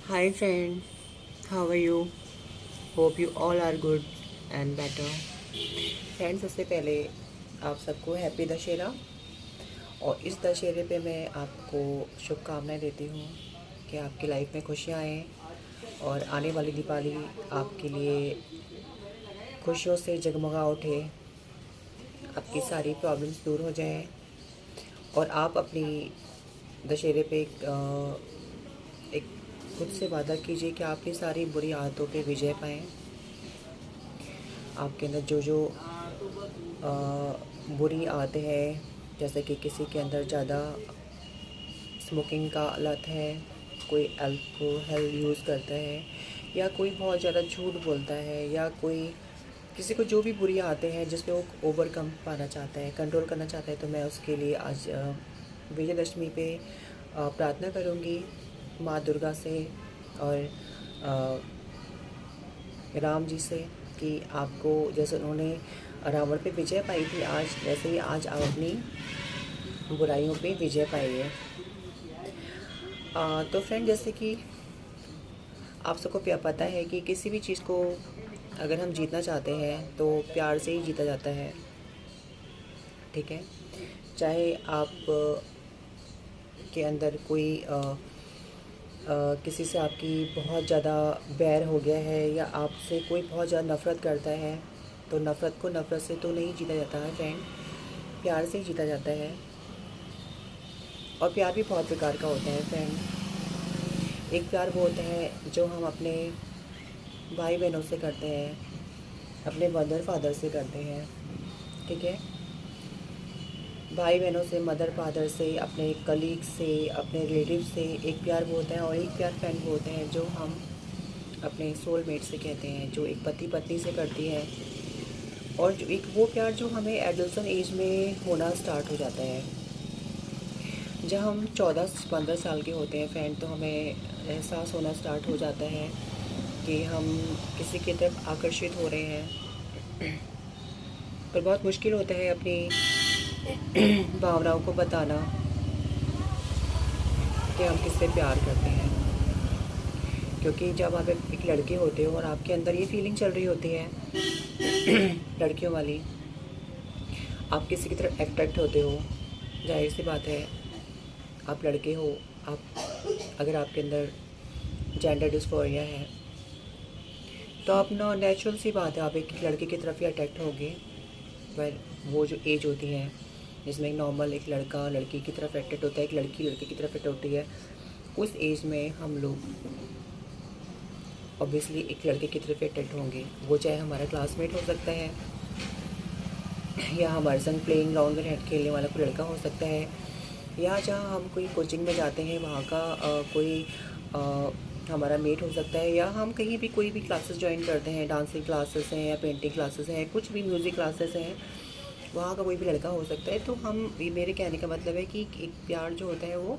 Hi friend, how are you? Hope you all are good and better. Friends सबसे पहले आप सबको happy Dussehra. और इस दशहरे पे मैं आपको शुभकामनाएं देती हूँ कि आपकी लाइफ में खुशियाँ आएँ और आने वाली दीपावली आपके लिए खुशियों से जगमगा उठे, आपकी सारी प्रॉब्लम्स दूर हो जाएं और आप अपनी दशहरे पे एक खुद से वादा कीजिए कि आप अपनी सारी बुरी आदतों पे विजय पाएँ। आपके अंदर जो जो बुरी आदतें हैं, जैसे कि किसी के अंदर ज़्यादा स्मोकिंग का लत है, कोई अल्कोहल यूज़ करता है, या कोई बहुत ज़्यादा झूठ बोलता है, या कोई किसी को जो भी बुरी आदतें हैं जिस पे वो ओवरकम पाना चाहता है, कंट्रोल करना चाहता है, तो मैं उसके लिए आज विजयदशमी पे प्रार्थना करूँगी माँ दुर्गा से और राम जी से कि आपको जैसे उन्होंने रावण पे विजय पाई थी, आज वैसे ही आज आप अपनी बुराइयों पे विजय पाइए। तो फ्रेंड, जैसे कि आप सबको पता है कि किसी भी चीज़ को अगर हम जीतना चाहते हैं तो प्यार से ही जीता जाता है, ठीक है। चाहे आप के अंदर कोई किसी से आपकी बहुत ज़्यादा बैर हो गया है, या आपसे कोई बहुत ज़्यादा नफ़रत करता है, तो नफ़रत को नफ़रत से तो नहीं जीता जाता है फ्रेंड, प्यार से ही जीता जाता है। और प्यार भी बहुत प्रकार का होता है फ्रेंड। एक प्यार वो होता है जो हम अपने भाई बहनों से करते हैं, अपने मदर फादर से करते हैं, ठीक है। भाई बहनों से, मदर फादर से, अपने कलीग से, अपने रिलेटिव से एक प्यार वो होता है। और एक प्यार फ्रेंड वो होते हैं जो हम अपने सोलमेट से कहते हैं, जो एक पति पत्नी से करती है। और जो एक वो प्यार जो हमें एडल्सन एज में होना स्टार्ट हो जाता है, जब हम 14-15 साल के होते हैं फ्रेंड, तो हमें एहसास होना स्टार्ट हो जाता है कि हम किसी की तरफ आकर्षित हो रहे हैं। पर बहुत मुश्किल होता है अपनी भावनाओं को बताना कि हम किससे प्यार करते हैं, क्योंकि जब आप एक लड़के होते हो और आपके अंदर ये फीलिंग चल रही होती है लड़कियों वाली, आप किसी की तरफ अट्रैक्ट होते हो, जाहिर सी बात है आप लड़के हो, आप अगर आपके अंदर जेंडर डिस्फोरिया है तो आप ना, नेचुरल सी बात है आप एक लड़के की तरफ ही अट्रैक्ट होगे। पर वो जो एज होती है जिसमें नॉर्मल एक लड़का लड़की की तरफ अट्रैक्ट होता है, एक लड़की लड़के की तरफ अट्रैक्ट होती है, उस एज में हम लोग ऑब्वियसली एक लड़के की तरफ अट्रैक्ट होंगे। वो चाहे हमारा क्लासमेट हो सकता है, या हमारे संग प्लेइंग ग्राउंड में खेलने वाला कोई लड़का हो सकता है, या जहाँ हम कोई कोचिंग में जाते हैं वहाँ का कोई हमारा मेट हो सकता है, या हम कहीं भी कोई भी क्लासेस ज्वाइन करते हैं, डांसिंग क्लासेस हैं या पेंटिंग क्लासेस हैं, कुछ भी म्यूज़िक क्लासेस हैं, वहाँ का कोई भी लड़का हो सकता है। तो हम, मेरे कहने का मतलब है कि एक प्यार जो होता है वो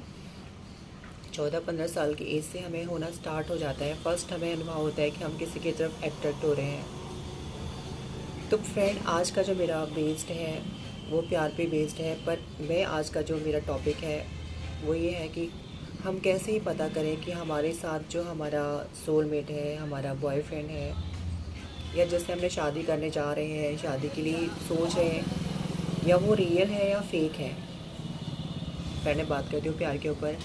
14-15 साल की एज से हमें होना स्टार्ट हो जाता है। फर्स्ट हमें अनुभव होता है कि हम किसी की तरफ अट्रैक्ट हो रहे हैं। तो फ्रेंड, आज का जो मेरा बेस्ड है वो प्यार पे बेस्ड है, पर मैं आज का जो मेरा टॉपिक है वो ये है कि हम कैसे ही पता करें कि हमारे साथ जो हमारा सोलमेट है, हमारा बॉयफ्रेंड है, या जिससे हमने शादी करने जा रहे हैं, शादी के लिए सोच रहे हैं, या वो रियल है या फेक है। पहले बात करती हूँ प्यार के ऊपर।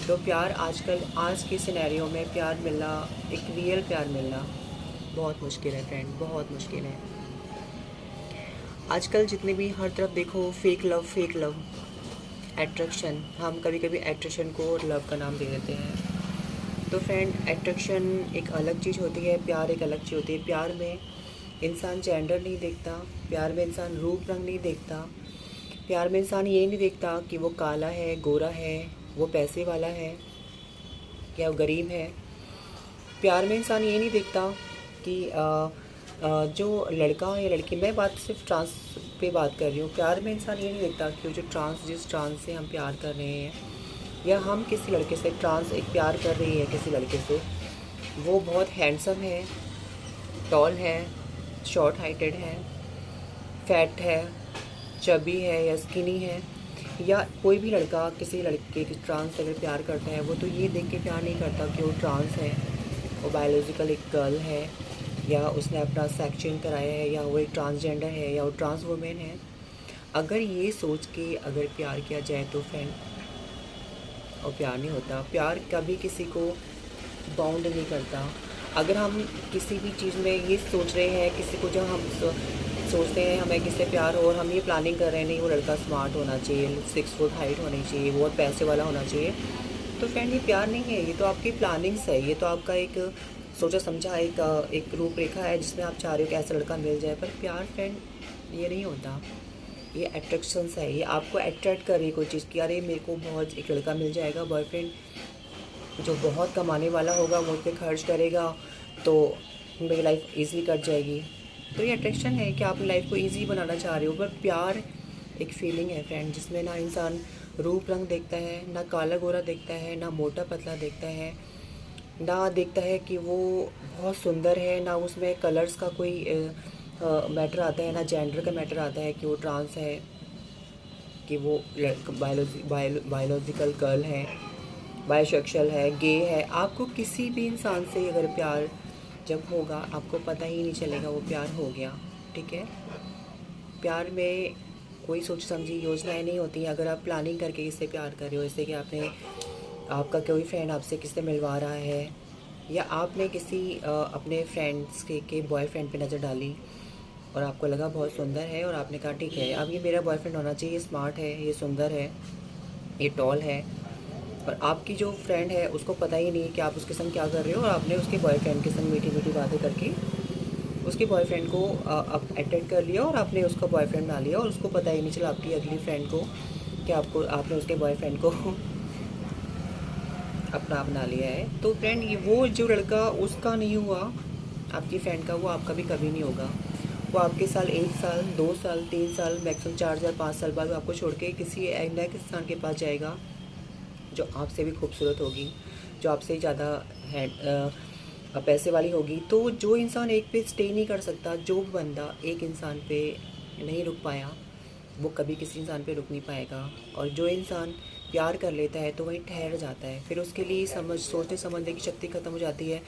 तो प्यार आजकल, आज के सिनेरियो में प्यार मिलना, एक रियल प्यार मिलना बहुत मुश्किल है फ्रेंड, बहुत मुश्किल है। आजकल जितने भी हर तरफ देखो fake love, fake love, attraction, हम कभी कभी एट्रैक्शन को लव का नाम दे देते हैं। तो फ्रेंड, एट्रैक्शन एक अलग चीज़ होती है, प्यार एक अलग चीज़ होती है। प्यार में इंसान जेंडर नहीं देखता, प्यार में इंसान रूप रंग नहीं देखता, प्यार में इंसान ये नहीं देखता कि वो काला है, गोरा है, वो पैसे वाला है या वो गरीब है। प्यार में इंसान ये नहीं देखता कि जो लड़का या लड़की, मैं बात सिर्फ ट्रांस पे बात कर रही हूँ, प्यार में इंसान ये नहीं देखता कि जो ट्रांस, जिस ट्रांस से हम प्यार कर रहे हैं, या हम किसी लड़के से, ट्रांस एक प्यार कर रही है किसी लड़के से, वो बहुत हैंडसम है, टॉल है, शॉर्ट हाइटेड है, फैट है, चबी है या स्किनी है, या कोई भी लड़का किसी लड़के की ट्रांस अगर प्यार करता है, वो तो ये देख के प्यार नहीं करता कि वो ट्रांस है, वो बायोलॉजिकल एक गर्ल है, या उसने अपना सेक्स चेंज कराया है, या वो एक ट्रांसजेंडर है, या वो ट्रांस वुमेन है। अगर ये सोच के अगर प्यार किया जाए तो फ्रेंड, और प्यार नहीं होता। प्यार कभी किसी को बाउंड नहीं करता। अगर हम किसी भी चीज़ में ये सोच रहे हैं, किसी को जब हम सोचते हैं हमें किससे प्यार हो, और हम ये प्लानिंग कर रहे हैं नहीं वो लड़का स्मार्ट होना चाहिए, 6 फुट हाइट होनी चाहिए, बहुत पैसे वाला होना चाहिए, तो फ्रेंड ये प्यार नहीं है, ये तो आपकी प्लानिंग्स है, ये तो आपका एक सोचा समझा एक रूपरेखा है जिसमें आप चाह रहे हो कि ऐसा लड़का मिल जाए। पर प्यार फ्रेंड ये नहीं होता, ये अट्रैक्शंस है। ये आपको अट्रैक्ट कर रही है कोई चीज़ की, अरे मेरे को बहुत एक लड़का मिल जाएगा बॉयफ्रेंड जो बहुत कमाने वाला होगा, मुझ पर खर्च करेगा, तो मेरी लाइफ ईजी कट जाएगी। तो ये अट्रैक्शन है कि आप लाइफ को ईजी बनाना चाह रहे हो। पर प्यार एक फीलिंग है फ्रेंड, जिसमें ना इंसान रूप रंग देखता है, ना काला गोरा देखता है, ना मोटा पतला देखता है, ना देखता है कि वो बहुत सुंदर है, ना उसमें कलर्स का कोई मैटर आता है, ना जेंडर का मैटर आता है कि वो ट्रांस है, कि वो बायोलॉजिकल गर्ल है, बायोसेक्सुअल है, गे है। आपको किसी भी इंसान से अगर प्यार जब होगा, आपको पता ही नहीं चलेगा वो प्यार हो गया। ठीक है, प्यार में कोई सोच समझी योजनाएं नहीं होती। अगर आप प्लानिंग करके किससे प्यार कर रहे हो, जैसे कि आपका कोई फ्रेंड आपसे किससे मिलवा रहा है, या आपने किसी अपने फ्रेंड्स के बॉयफ्रेंड पे नज़र डाली और आपको लगा बहुत सुंदर है, और आपने कहा ठीक है अब ये मेरा बॉयफ्रेंड होना चाहिए, ये स्मार्ट है, ये सुंदर है, ये टॉल है, और आपकी जो फ्रेंड है उसको पता ही नहीं कि आप उसके संग क्या कर रहे हो, और आपने उसके बॉयफ्रेंड के संग मीठी मीठी बातें करके उसके बॉयफ्रेंड को अटेंड कर लिया, और आपने उसका बॉयफ्रेंड बना लिया, और उसको पता ही नहीं चला आपकी अगली फ्रेंड को कि आपने उसके बॉयफ्रेंड को अपना बना लिया है। तो फ्रेंड ये वो जो लड़का उसका नहीं हुआ आपकी फ्रेंड का, वो आपका भी कभी नहीं होगा। वो आपके साल 1 साल 2 साल 3 साल मैक्सिमम 4 साल 5 साल बाद आपको छोड़ के किसी नेक्स्ट इंसान के पास जाएगा जो आपसे भी खूबसूरत होगी, जो आपसे ज़्यादा है पैसे वाली होगी। तो जो इंसान एक पे स्टे नहीं कर सकता, जो बंदा एक इंसान पे नहीं रुक पाया, वो कभी किसी इंसान पे रुक नहीं पाएगा। और जो इंसान प्यार कर लेता है तो वहीं ठहर जाता है, फिर उसके लिए सोचने समझने की शक्ति ख़त्म हो जाती है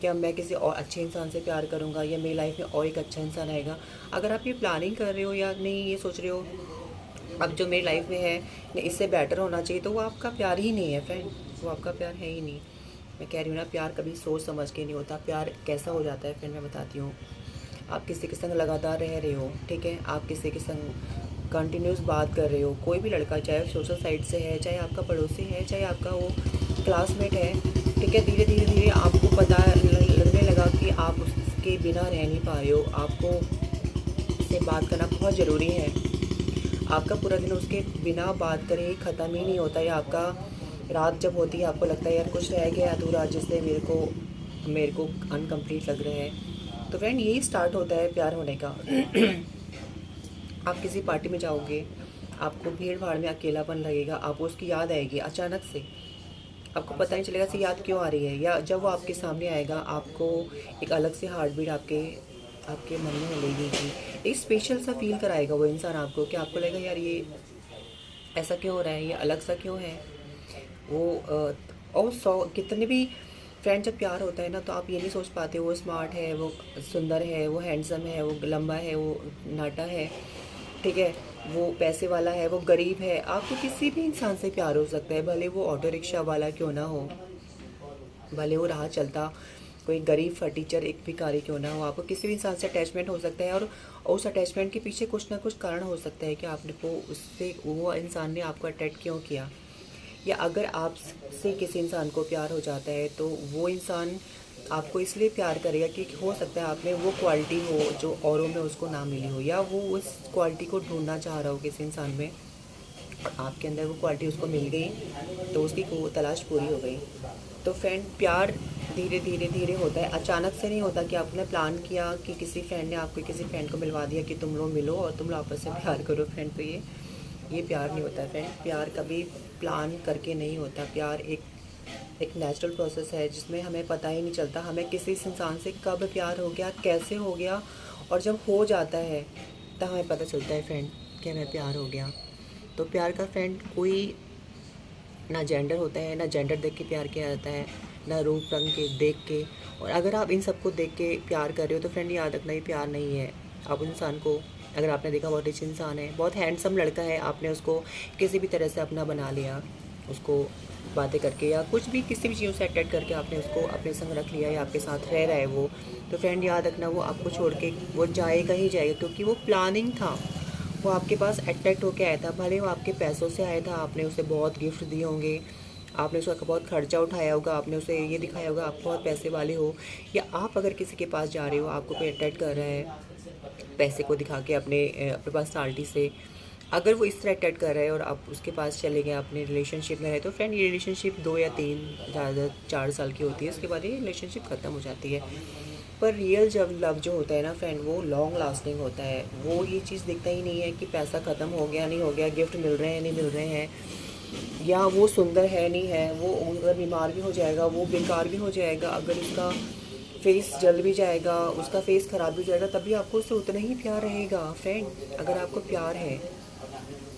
कि अब मैं किसी और अच्छे इंसान से प्यार करूँगा, या मेरी लाइफ में और एक अच्छा इंसान आएगा। अगर आप ये प्लानिंग कर रहे हो या नहीं ये सोच रहे हो अब जो मेरी लाइफ में है इससे बेटर होना चाहिए, तो वो आपका प्यार ही नहीं है फ्रेंड, वो आपका प्यार है ही नहीं। मैं कह रही हूँ ना, प्यार कभी सोच समझ के नहीं होता। प्यार कैसा हो जाता है फ्रेंड, मैं बताती हूँ। आप किसी के संग लगातार रह रहे हो, ठीक है, आप किसी के संग कंटिन्यूस बात कर रहे हो, कोई भी लड़का, चाहे सोशल साइट से है, चाहे आपका पड़ोसी है, चाहे आपका वो क्लासमेट है, ठीक है, धीरे धीरे धीरे आपको पता लगने लगा कि आप उसके बिना रह नहीं पा रहे हो, आपको उससे बात करना बहुत ज़रूरी है। आपका पूरा दिन उसके बिना बात करे ख़त्म ही नहीं होता, या आपका रात जब होती है आपको लगता है यार कुछ रह गया अधूरा, जिससे मेरे को अनकम्प्लीट लग रहा है। तो फ्रेंड यही स्टार्ट होता है प्यार होने का। आप किसी पार्टी में जाओगे, आपको भीड़ भाड़ में अकेलापन लगेगा, आपको उसकी याद आएगी अचानक से, आपको पता नहीं चलेगा सी याद क्यों आ रही है, या जब वो आपके सामने आएगा आपको एक अलग से हार्ट बीट आपके मन में मिलेगी कि एक स्पेशल सा फील कराएगा वो इंसान आपको, कि आपको लगेगा यार ये ऐसा क्यों हो रहा है, ये अलग सा क्यों है वो। और कितने भी फ्रेंड जब प्यार होता है ना, तो आप ये नहीं सोच पाते वो स्मार्ट है, वो सुंदर है, वो हैंडसम है, वो लंबा है, वो नाटा है, ठीक है, वो पैसे वाला है, वो गरीब है। आपको किसी भी इंसान से प्यार हो सकता है, भले वो ऑटो रिक्शा वाला क्यों ना हो, भले वो राह चलता कोई गरीब फटीचर एक भिखारी क्यों ना हो, आपको किसी भी इंसान से अटैचमेंट हो सकता है। और उस अटैचमेंट के पीछे कुछ ना कुछ कारण हो सकता है कि आपने को उससे वो इंसान ने आपको अट्रैक्ट क्यों किया। या अगर आपसे किसी इंसान को प्यार हो जाता है तो वो इंसान आपको इसलिए प्यार करेगा कि हो सकता है आप में वो क्वालिटी हो जो औरों में उसको ना मिली हो, या वो उस क्वालिटी को ढूंढना चाह रहा हो किसी इंसान में, और आपके अंदर वो क्वालिटी उसको मिल गई तो उसकी वो तलाश पूरी हो गई। तो फ्रेंड प्यार धीरे धीरे धीरे होता है, अचानक से नहीं होता कि आपने प्लान किया कि किसी फ्रेंड ने आपको किसी फ्रेंड को मिलवा दिया कि तुम लोग मिलो और तुम लोग आपस में प्यार करो फ्रेंड। तो ये प्यार नहीं होता फ्रेंड, प्यार कभी प्लान करके नहीं होता। प्यार एक नेचुरल प्रोसेस है जिसमें हमें पता ही नहीं चलता हमें किसी इंसान से कब प्यार हो गया, कैसे हो गया, और जब हो जाता है तब हमें पता चलता है फ्रेंड कि हमें प्यार हो गया। तो प्यार का फ्रेंड कोई ना जेंडर होता है, ना जेंडर देख के प्यार किया जाता है, ना रूप रंग के देख के। और अगर आप इन सबको देख के प्यार कर रहे हो तो फ्रेंड याद रखना ही प्यार नहीं है। आप इंसान को, अगर आपने देखा बहुत रिच इंसान है, बहुत हैंडसम लड़का है, आपने उसको किसी भी तरह से अपना बना लिया, उसको बातें करके या कुछ भी किसी भी चीज़ों से अट्रैक्ट करके आपने उसको अपने संग रख लिया या आपके साथ रह रहा है वो, तो फ्रेंड याद रखना वो आपको छोड़ के वो जाएगा ही जाएगा, क्योंकि वो प्लानिंग था। वो आपके पास अट्रैक्ट होके आया था, भले वो आपके पैसों से आया था, आपने उसे बहुत गिफ्ट दिए होंगे, आपने उसका बहुत खर्चा उठाया होगा, आपने उसे ये दिखाया होगा आप बहुत पैसे वाले हो, या आप अगर किसी के पास जा रहे हो, आपको कोई अट्रैक्ट कर रहा है पैसे को दिखा के अपने पर्सनालिटी से, अगर वो इस तरह अट्रैक्ट कर रहा है और आप उसके पास चले गए, अपने रिलेशनशिप में रहे, तो फ्रेंड ये रिलेशनशिप 2 या 3 ज़्यादा 4 साल की होती है, उसके बाद ये रिलेशनशिप ख़त्म हो जाती है। पर रियल जब लव जो होता है ना फ्रेंड, वो लॉन्ग लास्टिंग होता है। वो ये चीज़ देखता ही नहीं है कि पैसा ख़त्म हो गया नहीं हो गया, गिफ्ट मिल रहे हैं नहीं मिल रहे हैं, या वो सुंदर है नहीं है, वो अगर बीमार भी हो जाएगा, वो बेकार भी हो जाएगा, अगर उसका फेस जल भी जाएगा, उसका फेस ख़राब भी हो जाएगा, तभी आपको उससे उतना ही प्यार रहेगा फ्रेंड। अगर आपको प्यार है,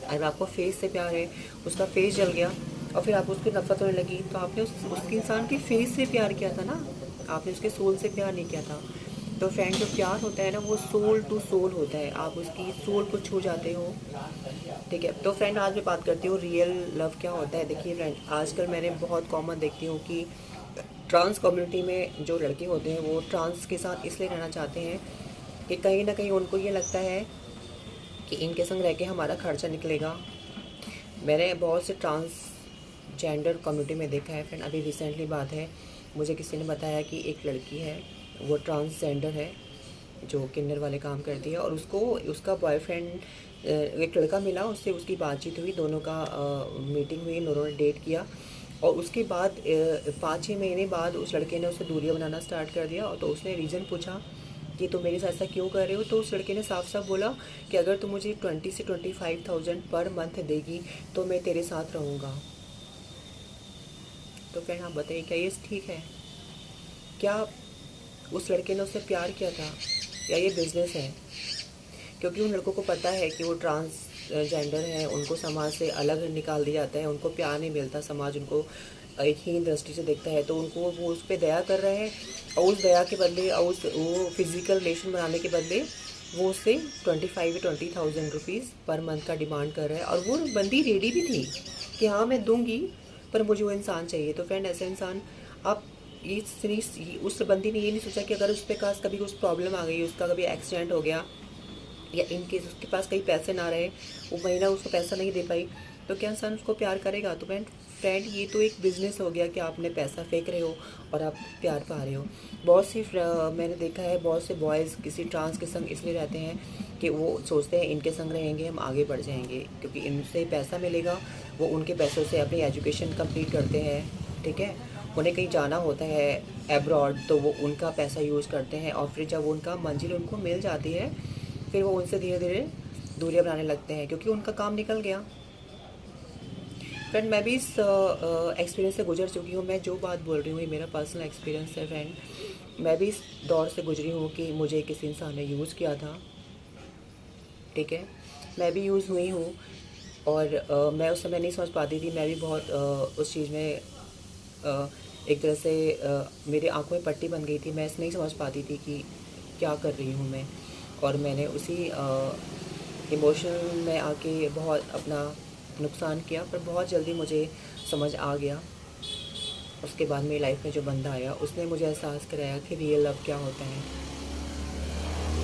अगर आपको फेस से प्यार है, उसका फेस जल गया और फिर आपको उसकी नफरत होने लगी, तो आपने उसके इंसान के फेस से प्यार किया था ना, आपने उसके सोल से प्यार नहीं किया था। तो फ्रेंड जो प्यार होता है ना, वो सोल टू सोल होता है, आप उसकी सोल को छू जाते हो। ठीक है, तो फ्रेंड आज मैं बात करती हूँ रियल लव क्या होता है। देखिए फ्रेंड, आजकल मैंने बहुत कॉमन देखती हूँ कि ट्रांस कम्युनिटी में जो लड़के होते हैं वो ट्रांस के साथ इसलिए रहना चाहते हैं कि कहीं ना कहीं उनको ये लगता है कि इनके संग रह के हमारा खर्चा निकलेगा। मैंने बहुत से ट्रांस जेंडर कम्युनिटी में देखा है फ्रेंड। अभी रिसेंटली बात है, मुझे किसी ने बताया कि एक लड़की है, वो ट्रांसजेंडर है, जो किन्नर वाले काम करती है, और उसको उसका बॉयफ्रेंड एक लड़का मिला, उससे उसकी बातचीत हुई, दोनों का मीटिंग हुई, दोनों ने डेट किया, और उसके बाद 5-6 महीने बाद उस लड़के ने उससे दूरियां बनाना स्टार्ट कर दिया। और तो उसने रीज़न पूछा कि तुम मेरे साथ ऐसा क्यों कर रहे हो, तो उस लड़के ने साफ साफ बोला कि अगर तुम मुझे 20 से 25,000 पर मंथ देगी तो मैं तेरे साथ रहूँगा। तो फ्रेंड आप बताइए, क्या ये ठीक है? क्या उस लड़के ने उससे प्यार किया था, या ये बिजनेस है? क्योंकि उन लड़कों को पता है कि वो ट्रांस जेंडर हैं, उनको समाज से अलग निकाल दिया जाता है, उनको प्यार नहीं मिलता, समाज उनको एक ही दृष्टि से देखता है, तो उनको वो उस पर दया कर रहे हैं, और उस दया के बदले और उस वो फिज़िकल रिलेशन बनाने के बदले वो उससे 25 या 20,000 रुपीज़ पर मंथ का डिमांड कर रहा है। और वो बंदी रेडी भी थी कि हाँ मैं दूंगी, पर मुझे वो इंसान चाहिए। तो फ्रेंड, ऐसा इंसान आप उस बंदी ने ये नहीं सोचा कि अगर उस पर पास कभी कुछ प्रॉब्लम आ गई, उसका कभी एक्सीडेंट हो गया, या इनकेस उसके पास कहीं पैसे ना रहे, वो महीना उसको पैसा नहीं दे पाई, तो क्या इंसान उसको प्यार करेगा? तो फ्रेंड ये तो एक बिज़नेस हो गया कि आपने पैसा फेंक रहे हो और आप प्यार पा रहे हो। बहुत सी मैंने देखा है, बहुत से बॉयज़ किसी ट्रांस के संग इसलिए रहते हैं कि वो सोचते हैं इनके संग रहेंगे हम आगे बढ़ जाएंगे, क्योंकि इनसे पैसा मिलेगा, वो उनके पैसों से अपनी एजुकेशन कंप्लीट करते हैं। ठीक है, उन्हें कहीं जाना होता है एब्रॉड, तो वो उनका पैसा यूज़ करते हैं, और फिर जब उनका मंजिल उनको मिल जाती है, फिर वो उनसे धीरे धीरे दूरियां बनाने लगते हैं, क्योंकि उनका काम निकल गया। फ्रेंड, मैं भी इस एक्सपीरियंस से गुजर चुकी हूँ। मैं जो बात बोल रही हूँ ये मेरा पर्सनल एक्सपीरियंस है फ्रेंड। मैं भी इस दौर से गुजरी हूँ कि मुझे किसी इंसान ने यूज़ किया था। ठीक है, मैं भी यूज़ हुई हूँ, और मैं उस समय नहीं समझ पाती थी। मैं भी बहुत उस चीज़ में एक तरह से मेरे आंखों में पट्टी बन गई थी। मैं नहीं समझ पाती थी कि क्या कर रही हूँ मैं, और मैंने उसी इमोशन में आके बहुत अपना नुकसान किया। पर बहुत जल्दी मुझे समझ आ गया। उसके बाद मेरी लाइफ में जो बंदा आया, उसने मुझे एहसास कराया कि रियल लव क्या होता है।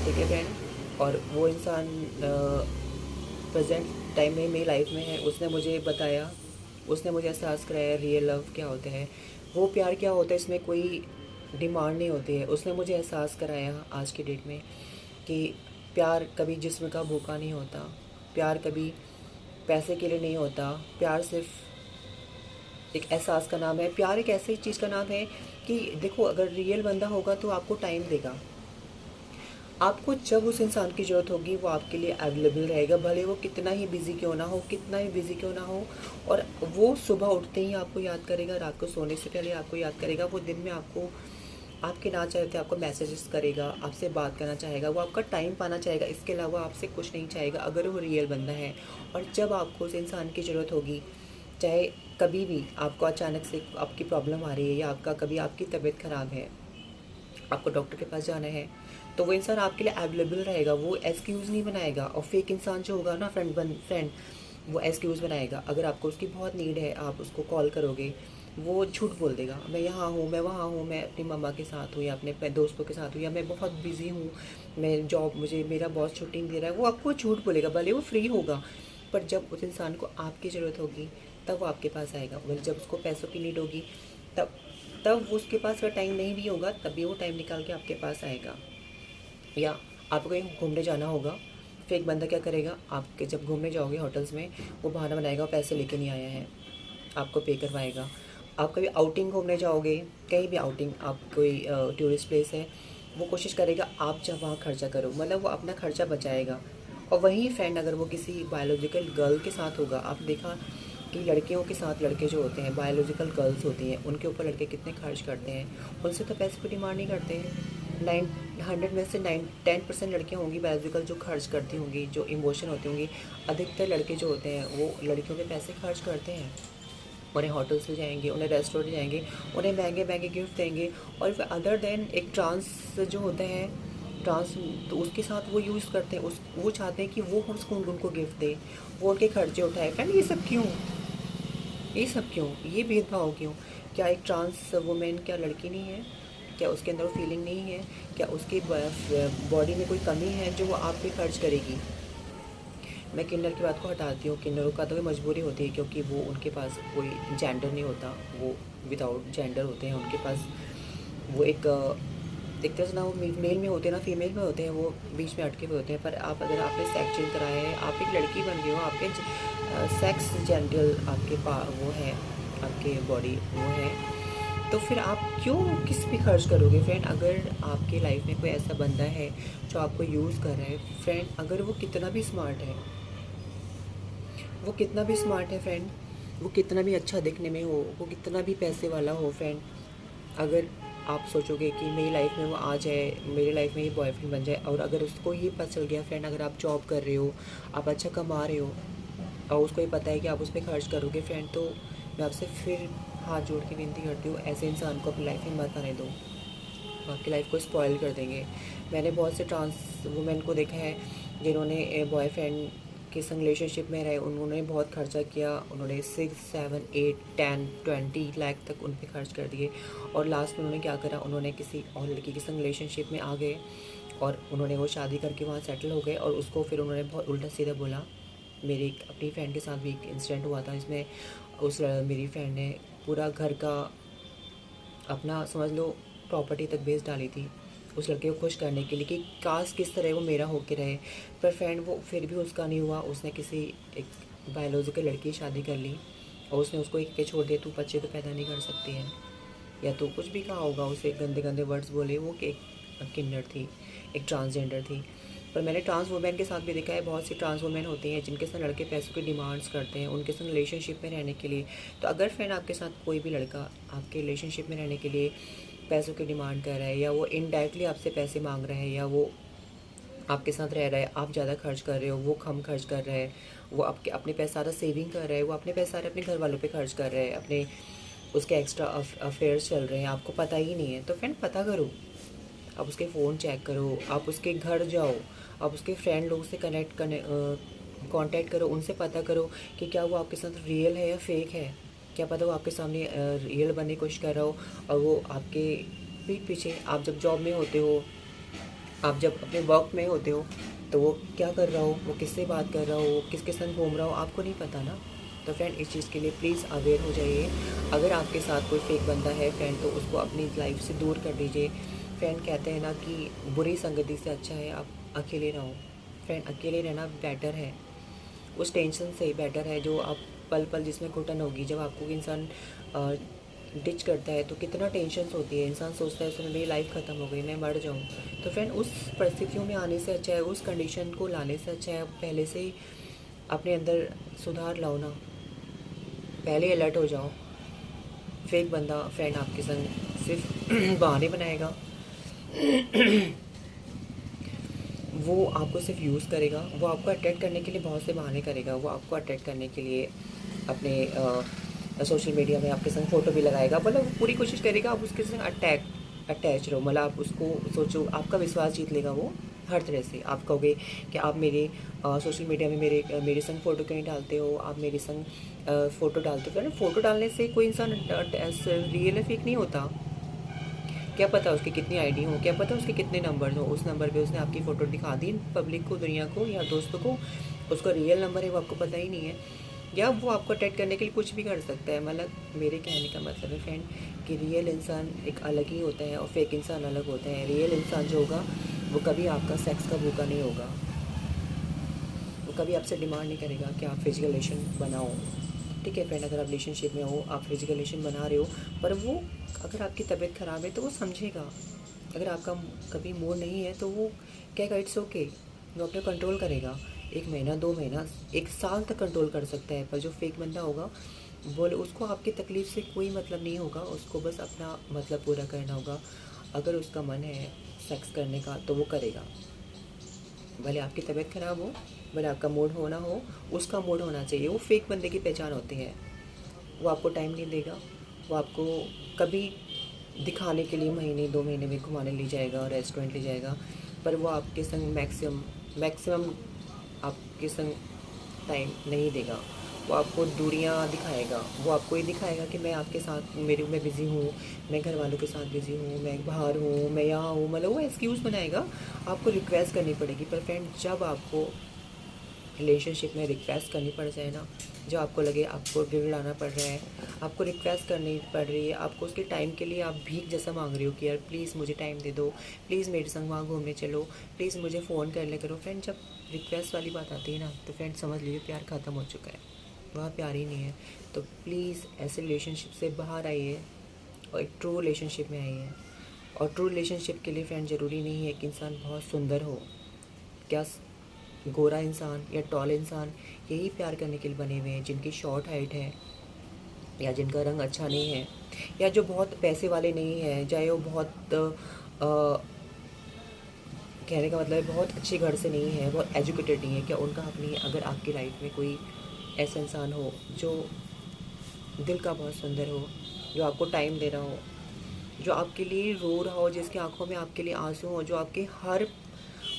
ठीक है फ्रेंड, और वो इंसान प्रेजेंट टाइम में मेरी लाइफ में है। उसने मुझे बताया, उसने मुझे एहसास कराया रियल लव क्या होता है, वो प्यार क्या होता है, इसमें कोई डिमांड नहीं होती है। उसने मुझे एहसास कराया आज की डेट में कि प्यार कभी जिस्म का भूखा नहीं होता, प्यार कभी पैसे के लिए नहीं होता, प्यार सिर्फ एक एहसास का नाम है। प्यार एक ऐसी चीज़ का नाम है कि देखो, अगर रियल बंदा होगा तो आपको टाइम देगा, आपको जब उस इंसान की ज़रूरत होगी वो आपके लिए अवेलेबल रहेगा, भले वो कितना ही बिज़ी क्यों ना हो, कितना ही बिज़ी क्यों ना हो। और वो सुबह उठते ही आपको याद करेगा, रात को सोने से पहले आपको याद करेगा, वो दिन में आपको आपके ना चाहते आपको मैसेजेस करेगा, आपसे बात करना चाहेगा, वो आपका टाइम पाना चाहेगा, इसके अलावा आपसे कुछ नहीं चाहेगा अगर वो रियल बंदा है। और जब आपको उस इंसान की ज़रूरत होगी, चाहे कभी भी आपको अचानक से आपकी प्रॉब्लम आ रही है या आपका कभी आपकी तबीयत ख़राब है, आपको डॉक्टर के पास जाना है, तो वो इंसान आपके लिए अवेलेबल रहेगा, वो एक्सक्यूज़ नहीं बनाएगा। और फेक इंसान जो होगा ना फ्रेंड, वो एक्सक्यूज़ बनाएगा। अगर आपको उसकी बहुत नीड है, आप उसको कॉल करोगे, वो झूठ बोल देगा, मैं यहाँ हूँ, मैं वहाँ हूँ, मैं अपनी मम्मा के साथ हूँ या अपने दोस्तों के साथ हूँ, या मैं बहुत बिज़ी हूँ, मैं जॉब, मुझे मेरा बॉस छुट्टी नहीं दे रहा है। वो आपको झूठ बोलेगा, भले वो फ्री होगा, पर जब उस इंसान को आपकी ज़रूरत होगी तब वो आपके पास आएगा। भले जब उसको पैसों की नीड होगी तब तब वो उसके पास अगर टाइम नहीं भी होगा तब भी वो टाइम निकाल के आपके पास आएगा। या आपको कहीं घूमने जाना होगा, फिर एक बंदा क्या करेगा, आपके जब घूमने जाओगे होटल्स में, वो बहाना बनाएगा वो पैसे लेके नहीं आया है, आपको पे करवाएगा। आप कभी आउटिंग घूमने जाओगे, कहीं भी आउटिंग, आप कोई टूरिस्ट प्लेस है, वो कोशिश करेगा आप जब वहाँ खर्चा करो, मतलब वो अपना खर्चा बचाएगा। और वहीं फ्रेंड अगर वो किसी बायोलॉजिकल गर्ल के साथ होगा, आप देखा कि लड़कियों के साथ लड़के जो होते हैं, बायोलॉजिकल गर्ल्स होती हैं, उनके ऊपर लड़के कितने खर्च करते हैं, उनसे तो पैसे को डिमांड नहीं करते हैं। 100 में से 10% लड़कियाँ होंगी बायोलॉजिकल जो खर्च करती होंगी, जो इमोशन होती होंगी। अधिकतर लड़के जो होते हैं वो लड़कियों पे पैसे खर्च करते हैं, उन्हें होटल्स ले जाएंगे, उन्हें रेस्टोरेंट ले जाएंगे, उन्हें महंगे महंगे गिफ्ट देंगे। और अदर देन एक ट्रांस जो होता है, ट्रांस, तो उसके साथ वो यूज़ करते हैं, उस वो चाहते हैं कि वो उसको उनको गिफ्ट दे, वो उनके खर्चे उठाए। फ्रेंड ये सब क्यों, ये सब क्यों, ये भेदभाव क्यों? क्या एक ट्रांस वुमेन क्या लड़की नहीं है? क्या उसके अंदर वो फीलिंग नहीं है? क्या उसकी बॉडी में कोई कमी है जो वो आप पे खर्च करेगी? मैं किन्नर की बात को हटाती हूँ, किन्नरों का तो भी मजबूरी होती है क्योंकि वो उनके पास कोई जेंडर नहीं होता, वो विदाउट जेंडर होते हैं। उनके पास वो एक तरह से ना वो मेल में होते हैं ना फीमेल में होते हैं, वो बीच में अटके हुए होते हैं। पर आप अगर आपने सेक्स चेंज कराया है, आप एक लड़की बन गए हो, आपके सेक्स जेंडल आपके वो है, आपके बॉडी वो है, तो फिर आप क्यों किस पे खर्च करोगे फ्रेंड? अगर आपके लाइफ में कोई ऐसा बंदा है जो आपको यूज़ कर रहा है फ्रेंड, अगर वो कितना भी स्मार्ट है, वो कितना भी स्मार्ट है फ्रेंड, वो कितना भी अच्छा दिखने में हो, वो कितना भी पैसे वाला हो फ्रेंड, अगर आप सोचोगे कि मेरी लाइफ में वो आ जाए, मेरी लाइफ में ये बॉयफ्रेंड बन जाए, और अगर उसको ये पता चल गया फ्रेंड, अगर आप जॉब कर रहे हो, आप अच्छा कमा रहे हो, और उसको ये पता है कि आप उस पर खर्च करोगे फ्रेंड, तो मैं आपसे फिर हाथ जोड़ के विनती करती हूँ, ऐसे इंसान को अपनी लाइफ में मत आने दो, वो आपकी लाइफ को स्पॉइल कर देंगे। मैंने बहुत से ट्रांस वुमेन को देखा है जिन्होंने बॉयफ्रेंड के संग रिलेशनशिप में रहे, उन्होंने बहुत खर्चा किया, उन्होंने 6, 7, 8, 10, 20 लाख तक उन पर खर्च कर दिए, और लास्ट में उन्होंने क्या करा, उन्होंने किसी और लड़की के संग रिलेशनशिप में आ गए और उन्होंने वो शादी करके वहाँ सेटल हो गए, और उसको फिर उन्होंने बहुत उल्टा सीधा बोला। मेरी अपनी फ्रेंड के साथ भी एक इंसिडेंट हुआ था, इसमें मेरी फ्रेंड ने पूरा घर का अपना समझ लो प्रॉपर्टी तक बेच डाली थी उस लड़के को खुश करने के लिए कि काश किस तरह वो मेरा होके रहे। पर फ्रेंड वो फिर भी उसका नहीं हुआ, उसने किसी एक बायोलॉजिकल लड़की की शादी कर ली, और उसने उसको एक के छोड़ दिया, तू बच्चे तो पैदा नहीं कर सकती है, या तो कुछ भी कहा होगा उसे, गंदे गंदे वर्ड्स बोले। वो एक किन्नर थी, एक ट्रांसजेंडर थी। पर मैंने ट्रांस वुमेन के साथ भी देखा है, बहुत सी ट्रांस वुमेन होती हैं जिनके साथ लड़के पैसों की डिमांड्स करते हैं उनके साथ रिलेशनशिप में रहने के लिए। तो अगर फ्रेंड आपके साथ कोई भी लड़का आपके रिलेशनशिप में रहने के लिए पैसों की डिमांड कर रहा है, या वो इनडायरेक्टली आपसे पैसे मांग रहा है, या वो आपके साथ रह रहा है, आप ज़्यादा खर्च कर रहे हो, वो कम खर्च कर रहा है, वो आपके अपने पैसा सारा सेविंग कर रहा है, वो अपने पैसे सारे अपने घर वालों पे खर्च कर रहा है, अपने उसके एक्स्ट्रा अफेयर्स चल रहे हैं, आपको पता ही नहीं है, तो फ्रेंड पता करो, आप उसके फ़ोन चेक करो, आप उसके घर जाओ, आप उसके फ्रेंड लोग से कांटेक्ट करो, उनसे पता करो कि क्या वो आपके साथ रियल है या फेक है। क्या पता वो आपके सामने रियल बनने की कोशिश कर रहा हो, और वो आपके पीठ पीछे, आप जब जॉब में होते हो, आप जब अपने वर्क में होते हो, तो वो क्या कर रहा हो, वो किससे बात कर रहा हो, वो किसके संग घूम रहा हो, आपको नहीं पता ना। तो फ्रेंड इस चीज़ के लिए प्लीज़ अवेयर हो जाइए। अगर आपके साथ कोई फेक बंदा है फ्रेंड, तो उसको अपनी लाइफ से दूर कर दीजिए। फ्रेंड कहते हैं ना कि बुरी संगति से अच्छा है आप अकेले रहो। फ्रेंड अकेले रहना बेटर है, उस टेंशन से बेटर है जो आप पल पल जिसमें घुटन होगी, जब आपको इंसान डिच करता है तो कितना टेंशन होती है, इंसान सोचता है उसमें मेरी लाइफ ख़त्म हो गई, मैं मर जाऊँ। तो फ्रेंड उस परिस्थितियों में आने से अच्छा है, उस कंडीशन को लाने से अच्छा है पहले से ही अपने अंदर सुधार लाओ ना, पहले अलर्ट हो जाओ। फेक बंदा फ्रेंड आपके संग सिर्फ बहाने बनाएगा, वो आपको सिर्फ यूज़ करेगा, वो आपको अट्रैक्ट करने के लिए बहुत से बहाने करेगा। वो आपको अट्रैक्ट करने के लिए अपने सोशल मीडिया में आपके संग फ़ोटो भी लगाएगा, मतलब वो पूरी कोशिश करेगा आप उसके संग अटैच रहो, मतलब आप उसको सोचो, आपका विश्वास जीत लेगा वो हर तरह से। आप कहोगे कि आप मेरे सोशल मीडिया में मेरे संग फ़ोटो क्यों नहीं डालते हो, आप मेरे संग फ़ोटो डालते हो। फ़ोटो डालने से कोई इंसान रियल फेक नहीं होता। क्या पता उसकी कितनी आईडी हो, क्या पता उसके कितने नंबर हो, उस नंबर पे उसने आपकी फ़ोटो दिखा दी पब्लिक को, दुनिया को या दोस्तों को, उसका रियल नंबर है वो आपको पता ही नहीं है, या वो आपको अटैक करने के लिए कुछ भी कर सकता है। मतलब मेरे कहने का मतलब है फ्रेंड कि रियल इंसान एक अलग ही होता है और फेक इंसान अलग होता है। रियल इंसान जो होगा वो कभी आपका सेक्स का भूखा नहीं होगा, वो कभी आपसे डिमांड नहीं करेगा कि आप फिजिकल रिलेशन बनाओ। ठीक है फ्रेंड, अगर आप रिलेशनशिप में हो, आप फिजिकल रिलेशन बना रहे हो, पर वो अगर आपकी तबीयत ख़राब है तो वो समझेगा। अगर आपका कभी मूड नहीं है तो वो कहेगा इट्स ओके, वो अपने कंट्रोल करेगा। 1 महीना 2 महीना 1 साल तक कंट्रोल कर सकता है। पर जो फेक बंदा होगा बोले उसको आपकी तकलीफ़ से कोई मतलब नहीं होगा, उसको बस अपना मतलब पूरा करना होगा। अगर उसका मन है सेक्स करने का तो वो करेगा, भले आपकी तबीयत ख़राब हो, भले आपका मूड हो ना हो, उसका मूड होना चाहिए। वो फेक बंदे की पहचान होती है। वो आपको टाइम नहीं देगा, वो आपको कभी दिखाने के लिए महीने 2 महीने में घुमाने ले जाएगा, रेस्टोरेंट ले जाएगा, पर वो आपके संग मैक्सिमम आपके संग टाइम नहीं देगा। वो आपको दूरियां दिखाएगा, वो आपको ये दिखाएगा कि मैं आपके साथ मैं बिज़ी हूँ, मैं घर वालों के साथ बिज़ी हूँ, मैं बाहर हूँ, मैं यहाँ हूँ, मतलब वो एक्सक्यूज़ बनाएगा। आपको रिक्वेस्ट करनी पड़ेगी। पर फ्रेंड, जब आपको रिलेशनशिप में रिक्वेस्ट करनी पड़ जाए ना, जो आपको लगे आपको गिड़गिड़ाना पड़ रहा है, आपको रिक्वेस्ट करनी पड़ रही है, आपको उसके टाइम के लिए आप भीख जैसा मांग रहे हो कि यार प्लीज़ मुझे टाइम दे दो, प्लीज़ मेरे संग वहाँ घूमने चलो, प्लीज़ मुझे फ़ोन कर ले करो। फ्रेंड, जब रिक्वेस्ट वाली बात आती है ना तो फ्रेंड समझ लीजिए प्यार ख़त्म हो चुका है, वहाँ प्यार ही नहीं है। तो प्लीज़ ऐसे रिलेशनशिप से बाहर आइए और एक ट्रू रिलेशनशिप में आइए। और ट्रू रिलेशनशिप के लिए फ्रेंड ज़रूरी नहीं है कि इंसान बहुत सुंदर हो। क्या गोरा इंसान या टॉल इंसान यही प्यार करने के लिए बने हुए हैं, जिनकी शॉर्ट हाइट है या जिनका रंग अच्छा नहीं है, या जो बहुत पैसे वाले नहीं हैं, चाहे वो बहुत कहने का मतलब है बहुत अच्छे घर से नहीं है, बहुत एजुकेटेड नहीं है, क्या उनका हक नहीं है। अगर आपकी लाइफ में कोई ऐसा इंसान हो जो दिल का बहुत सुंदर हो, जो आपको टाइम दे रहा हो, जो आपके लिए रो रहा हो, जिसकी आंखों में आपके लिए आंसू हो, जो आपके हर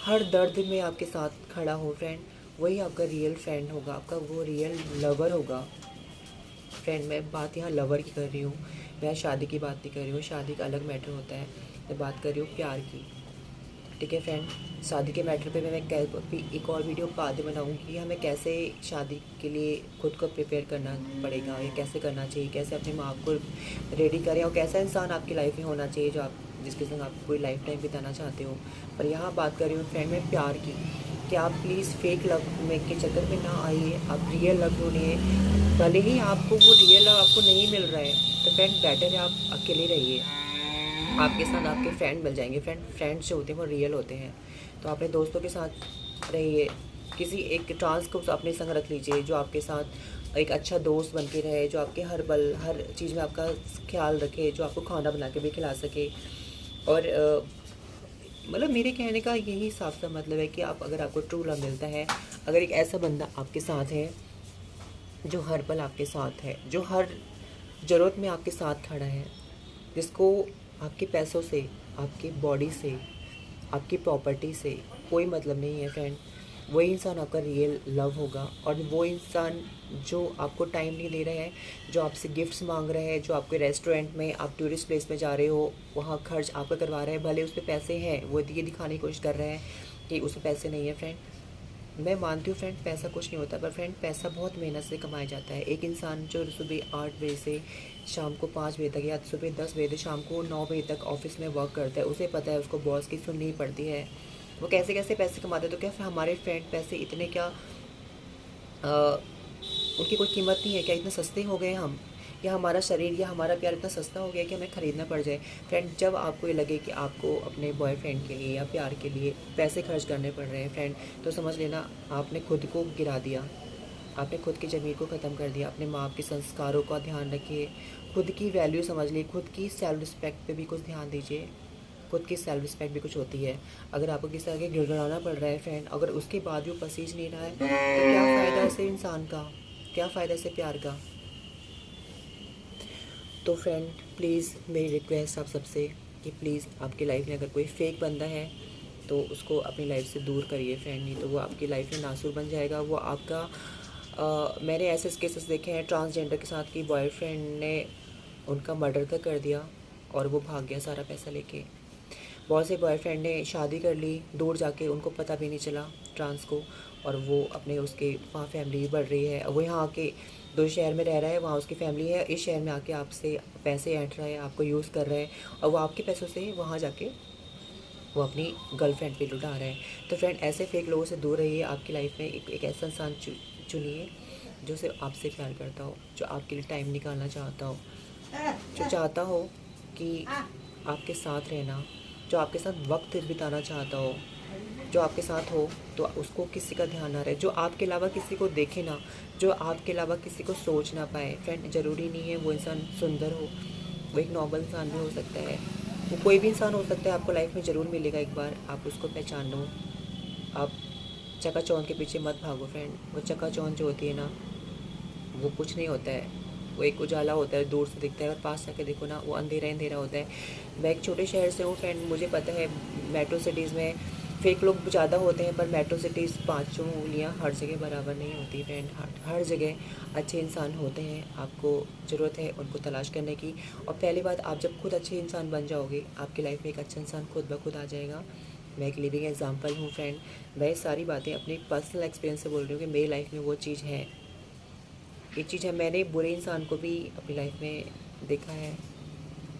हर दर्द में आपके साथ खड़ा हो फ्रेंड, वही आपका रियल फ्रेंड होगा, आपका वो रियल लवर होगा। फ्रेंड, मैं बात यहाँ लवर की कर रही हूँ, मैं शादी की बात नहीं कर रही हूँ, शादी का अलग मैटर होता है, मैं बात कर रही हूँ प्यार की। ठीक है फ्रेंड, शादी के मैटर पे मैं एक और वीडियो बाद में बनाऊँगी कि हमें कैसे शादी के लिए खुद को प्रिपेयर करना पड़ेगा, या कैसे करना चाहिए, कैसे अपने माँ बाप को रेडी करें, और कैसा इंसान आपकी लाइफ में होना चाहिए जो आप जिसके संग आप कोई लाइफ टाइम बिताना चाहते हो। पर यहाँ बात कर रही हूँ फ्रेंड मैं प्यार की, कि आप प्लीज़ फेक लव में के चक्कर में ना आइए, आप रियल लव ढूंढिए। भले ही आपको वो रियल लव आपको नहीं मिल रहा है तो फ्रेंड बेटर है आप अकेले रहिए, आपके साथ आपके फ्रेंड मिल जाएंगे। फ्रेंड्स जो होते हैं वो रियल होते हैं। तो अपने दोस्तों के साथ रहिए, किसी एक ट्रांस को अपने संग रख लीजिए जो आपके साथ एक अच्छा दोस्त बन के रहे, जो आपके हर पल हर चीज़ में आपका ख्याल रखे, जो आपको खाना बना के भी खिला सके। और मतलब मेरे कहने का यही साफ सा मतलब है कि आप अगर आपको ट्रू लव मिलता है, अगर एक ऐसा बंदा आपके साथ है जो हर पल आपके साथ है, जो हर ज़रूरत में आपके साथ खड़ा है, जिसको आपके पैसों से, आपकी बॉडी से, आपकी प्रॉपर्टी से कोई मतलब नहीं है फ्रेंड, वही इंसान आपका रियल लव होगा। और वो इंसान जो आपको टाइम नहीं दे रहा है, जो आपसे गिफ्ट्स मांग रहे हैं, जो आपके रेस्टोरेंट में आप टूरिस्ट प्लेस में जा रहे हो वहाँ खर्च आपका करवा रहे हैं, भले उस पर पैसे हैं, वो ये दिखाने की कोशिश कर रहे हैं कि उस पर पैसे नहीं है। फ्रेंड, मैं मानती हूँ फ्रेंड पैसा कुछ नहीं होता, पर फ्रेंड पैसा बहुत मेहनत से कमाया जाता है। एक इंसान जो सुबह 8 बजे से शाम को 5 बजे तक, या सुबह 10 बजे से शाम को 9 बजे तक ऑफिस में वर्क करता है, उसे पता है उसको बॉस की सुननी पड़ती है, वो कैसे कैसे पैसे कमाते हैं। तो क्या हमारे फ्रेंड पैसे इतने क्या उनकी कोई कीमत नहीं है क्या? इतने सस्ते हो गए हम, या हमारा शरीर या हमारा प्यार इतना सस्ता हो गया कि हमें ख़रीदना पड़ जाए। फ्रेंड, जब आपको ये लगे कि आपको अपने बॉयफ्रेंड के लिए या प्यार के लिए पैसे खर्च करने पड़ रहे हैं फ्रेंड, तो समझ लेना आपने खुद को गिरा दिया, आपने खुद की ज़मीर को ख़त्म कर दिया। अपने माँ बाप के संस्कारों का ध्यान रखिए, खुद की वैल्यू समझ ली, खुद की सेल्फ रिस्पेक्ट पे भी कुछ ध्यान दीजिए। खुद की सेल्फ रिस्पेक्ट भी कुछ होती है। अगर आपको किसी आगे गिड़गिड़ाना पड़ रहा है फ्रेंड, अगर उसके बाद भी वो पसीज नहीं रहा है तो क्या फ़ायदा उसे इंसान का, क्या फ़ायदा से प्यार का। तो फ्रेंड प्लीज़ मेरी रिक्वेस्ट आप सबसे कि प्लीज़ आपकी लाइफ में अगर कोई फेक बंदा है तो उसको अपनी लाइफ से दूर करिए फ्रेंड, नहीं तो वो आपकी लाइफ में नासूर बन जाएगा। वो आपका मैंने ऐसे केसेस देखे हैं ट्रांसजेंडर के साथ कि बॉयफ्रेंड ने उनका मर्डर तक कर दिया और वो भाग गया सारा पैसा लेके। बहुत से बॉयफ्रेंड ने शादी कर ली दूर जाके, उनको पता भी नहीं चला ट्रांस को, और वो अपने उसके वहाँ फैमिली बढ़ रही है, वो यहाँ आके 2 शहर में रह रहा है, वहाँ उसकी फैमिली है, इस शहर में आके आपसे पैसे ऐंठ रहा है, आपको यूज़ कर रहा है, और वो आपके पैसों से वहाँ जाके वो अपनी गर्लफ्रेंड पे लुटा रहा है। तो फ्रेंड ऐसे फेक लोगों से दूर रहिए। आपकी लाइफ में एक ऐसा इंसान चुनिए जो सिर्फ आपसे प्यार करता हो, जो आपके लिए टाइम निकालना चाहता हो, जो चाहता हो कि आपके साथ रहना, जो आपके साथ वक्त बिताना चाहता हो, जो आपके साथ हो तो उसको किसी का ध्यान ना रहे, जो आपके अलावा किसी को देखे ना, जो आपके अलावा किसी को सोच ना पाए। फ्रेंड ज़रूरी नहीं है वो इंसान सुंदर हो, वो एक नॉर्मल इंसान भी हो सकता है, वो कोई भी इंसान हो सकता है। आपको लाइफ में ज़रूर मिलेगा एक बार, आप उसको पहचान लो। आप चकाचौंध के पीछे मत भागो फ्रेंड, वो चकाचौंध जो होती है ना वो कुछ नहीं होता है, वो एक उजाला होता है, दूर से दिखता है, और पास जाके देखो ना वो अंधेरा अंधेरा होता है। मैं एक छोटे शहर से हूँ फ्रेंड, मुझे पता है मेट्रो सिटीज़ में फेक लोग ज़्यादा होते हैं, पर मेट्रो सिटीज़ पाँचों उंगलियाँ हर जगह बराबर नहीं होती फ्रेंड। हर जगह अच्छे इंसान होते हैं, आपको ज़रूरत है उनको तलाश करने की। और पहली बात, आप जब खुद अच्छे इंसान बन जाओगे आपकी लाइफ में एक अच्छा इंसान खुद ब खुद आ जाएगा। मैं एक लिविंग एग्जांपल हूँ फ्रेंड, मैं सारी बातें अपनी पर्सनल एक्सपीरियंस से बोल रही हूँ कि मेरी लाइफ में वो चीज़ है, ये चीज़ है। मैंने बुरे इंसान को भी अपनी लाइफ में देखा है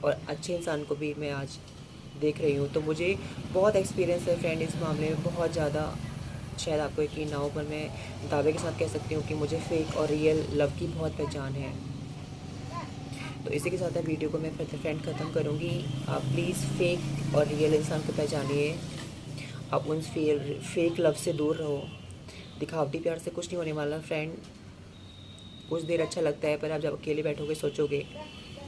और अच्छे इंसान को भी मैं आज देख रही हूँ, तो मुझे बहुत एक्सपीरियंस है फ्रेंड इस मामले में, बहुत ज़्यादा। शायद आपको यकीन ना हो पर मैं दावे के साथ कह सकती हूँ कि मुझे फेक और रियल लव की बहुत पहचान है। तो इसी के साथ मैं वीडियो को मैं फ्रेंड ख़त्म करूँगी। आप प्लीज़ फेक और रियल इंसान को पहचानिए, आप उन फेक लव से दूर रहो। दिखावटी प्यार से कुछ नहीं होने वाला फ्रेंड, कुछ देर अच्छा लगता है पर आप जब अकेले बैठोगे सोचोगे,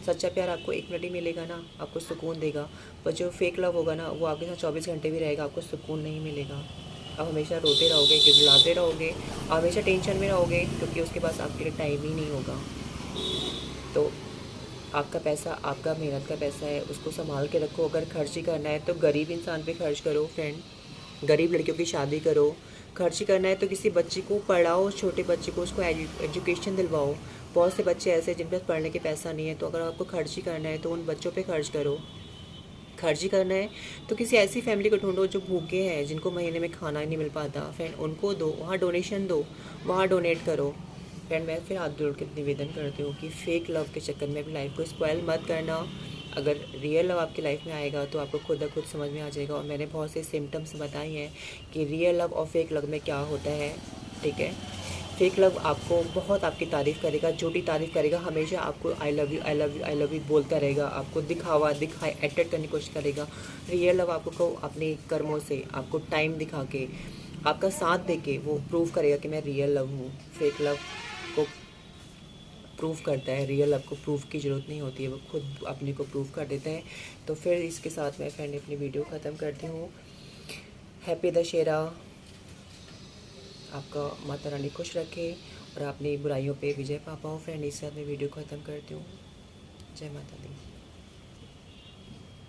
सच्चा प्यार आपको 1 मिनट ही मिलेगा ना, आपको सुकून देगा। पर जो फेक लव होगा ना वो आपके साथ 24 घंटे भी रहेगा, आपको सुकून नहीं मिलेगा। आप हमेशा रोते रहोगे, गिड़गिड़ाते रहोगे, हमेशा टेंशन में रहोगे, क्योंकि उसके पास आपके लिए टाइम ही नहीं होगा। तो आपका पैसा आपका मेहनत का पैसा है, उसको संभाल के रखो। अगर खर्च ही करना है तो गरीब इंसान पे खर्च करो फ्रेंड, गरीब लड़कियों की शादी करो। खर्च ही करना है तो किसी बच्चे को पढ़ाओ, छोटे बच्चे को उसको एजुकेशन दिलवाओ। बहुत से बच्चे ऐसे जिन पर पढ़ने के पैसा नहीं है, तो अगर आपको खर्च ही करना है तो उन बच्चों पे खर्च करो। खर्च ही करना है तो किसी ऐसी फैमिली को ढूंढो जो भूखे हैं, जिनको महीने में खाना ही नहीं मिल पाता, फ्रेंड उनको दो, वहाँ डोनेशन दो, वहाँ डोनेट करो। फ्रेंड मैं फिर हाथ जोड़ के निवेदन करती हूँ कि फेक लव के चक्कर में अपनी लाइफ को स्पॉइल मत करना। अगर रियल लव आपकी लाइफ में आएगा तो आपको खुद ब खुद समझ में आ जाएगा, और मैंने बहुत से सिम्टम्स बताए हैं कि रियल लव और फेक लव में क्या होता है। ठीक है, फेक लव आपको बहुत आपकी तारीफ़ करेगा, झूठी तारीफ़ करेगा, हमेशा आपको I love you I love you I love you बोलता रहेगा, आपको दिखाए अट्रैक्ट करने की कोशिश करेगा। रियल लव आपको अपने कर्मों से, आपको टाइम दिखा के, आपका साथ दे के वो प्रूव करेगा कि मैं रियल लव हूँ। फेक लव को प्रूव करता है, रियल लव को प्रूव की ज़रूरत नहीं होती है, वो खुद अपने को प्रूव कर देता है। तो फिर इसके साथ मैं फ्रेंड अपनी वीडियो ख़त्म करती हूँ। हैप्पी दशहरा, आपका माता रानी खुश रखे और अपनी बुराइयों पे विजय पा पाओ फ्रेंड। इस साथ मैं वीडियो ख़त्म करती हूँ। जय माता दी।